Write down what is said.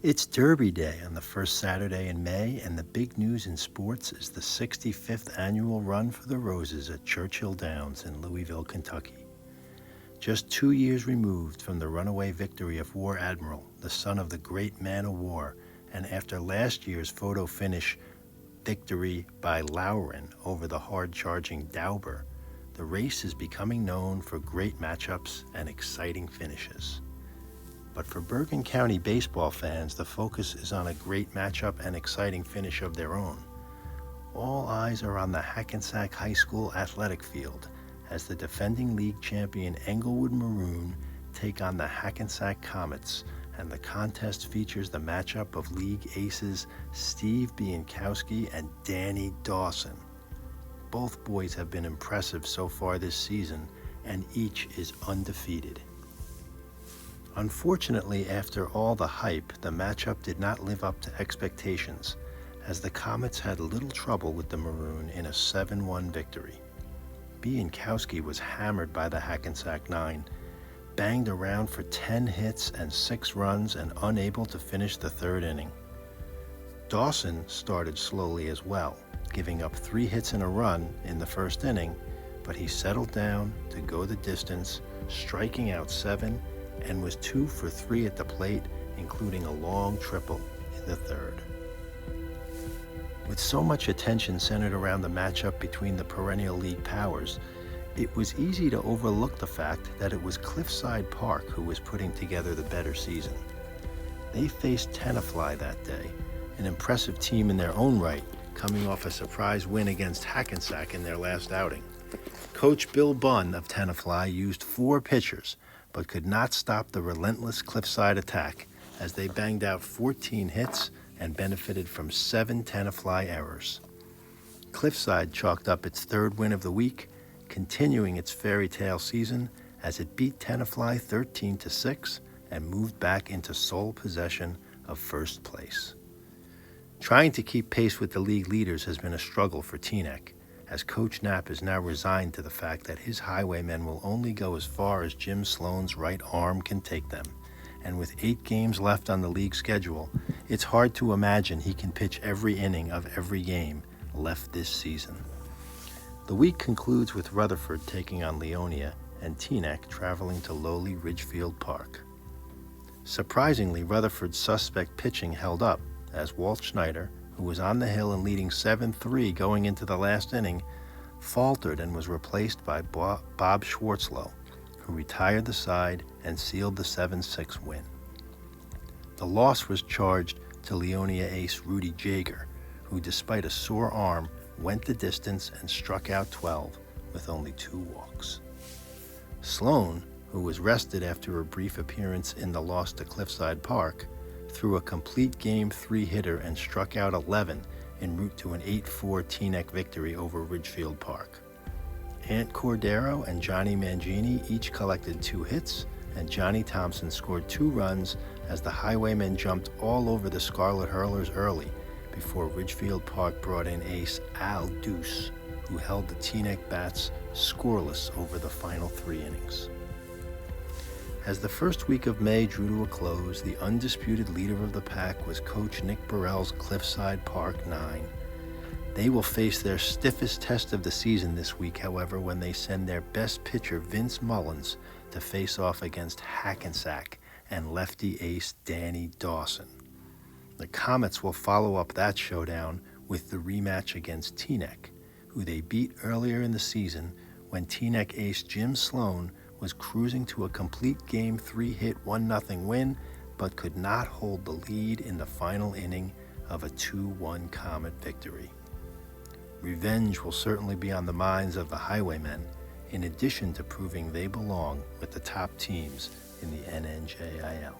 It's Derby Day on the first Saturday in May, and the big news in sports is the 65th annual Run for the Roses at Churchill Downs in Louisville, Kentucky. Just 2 years removed from the runaway victory of War Admiral, the son of the great man of war, and after last year's photo finish victory by Lauren over the hard-charging Dauber, the race is becoming known for great matchups and exciting finishes. But for Bergen County baseball fans, the focus is on a great matchup and exciting finish of their own. All eyes are on the Hackensack High School athletic field as the defending league champion Englewood Maroon take on the Hackensack Comets, and the contest features the matchup of league aces Steve Bienkowski and Danny Dawson. Both boys have been impressive so far this season, and each is undefeated. Unfortunately, after all the hype, the matchup did not live up to expectations, as the Comets had little trouble with the Maroon in a 7-1 victory. Bienkowski was hammered by the Hackensack Nine, banged around for 10 hits and 6 runs, and unable to finish the third inning. Dawson started slowly as well, giving up 3 hits and a run in the first inning, but he settled down to go the distance, striking out 7, and was 2 for 3 at the plate, including a long triple in the third. With so much attention centered around the matchup between the perennial league powers, it was easy to overlook the fact that it was Cliffside Park who was putting together the better season. They faced Tenafly that day, an impressive team in their own right, coming off a surprise win against Hackensack in their last outing. Coach Bill Bunn of Tenafly used 4 pitchers, but could not stop the relentless Cliffside attack as they banged out 14 hits and benefited from 7 Tenafly errors. Cliffside chalked up its 3rd win of the week, continuing its fairy tale season as it beat Tenafly 13-6 and moved back into sole possession of first place. Trying to keep pace with the league leaders has been a struggle for Teaneck, as Coach Knapp is now resigned to the fact that his Highwaymen will only go as far as Jim Sloan's right arm can take them, and with 8 games left on the league schedule, it's hard to imagine he can pitch every inning of every game left this season. The week concludes with Rutherford taking on Leonia and Teaneck traveling to lowly Ridgefield Park. Surprisingly, Rutherford's suspect pitching held up as Walt Schneider, who was on the hill and leading 7-3 going into the last inning, faltered and was replaced by Bob Schwartzlow, who retired the side and sealed the 7-6 win. The loss was charged to Leonia ace Rudy Jaeger, who despite a sore arm went the distance and struck out 12 with only 2 walks. Sloan, who was rested after a brief appearance in the loss to Cliffside Park, threw a complete Game 3 hitter and struck out 11 en route to an 8-4 Teaneck victory over Ridgefield Park. Ant Cordero and Johnny Mangini each collected 2 hits, and Johnny Thompson scored 2 runs as the Highwaymen jumped all over the Scarlet Hurlers early before Ridgefield Park brought in ace Al Deuce, who held the Teaneck bats scoreless over the final 3 innings. As the first week of May drew to a close, the undisputed leader of the pack was Coach Nick Burrell's Cliffside Park Nine. They will face their stiffest test of the season this week, however, when they send their best pitcher, Vince Mullins, to face off against Hackensack and lefty ace Danny Dawson. The Comets will follow up that showdown with the rematch against Teaneck, who they beat earlier in the season when Teaneck ace Jim Sloan was cruising to a complete Game 3 hit 1-0 win, but could not hold the lead in the final inning of a 2-1 Comet victory. Revenge will certainly be on the minds of the Highwaymen, in addition to proving they belong with the top teams in the NNJIL.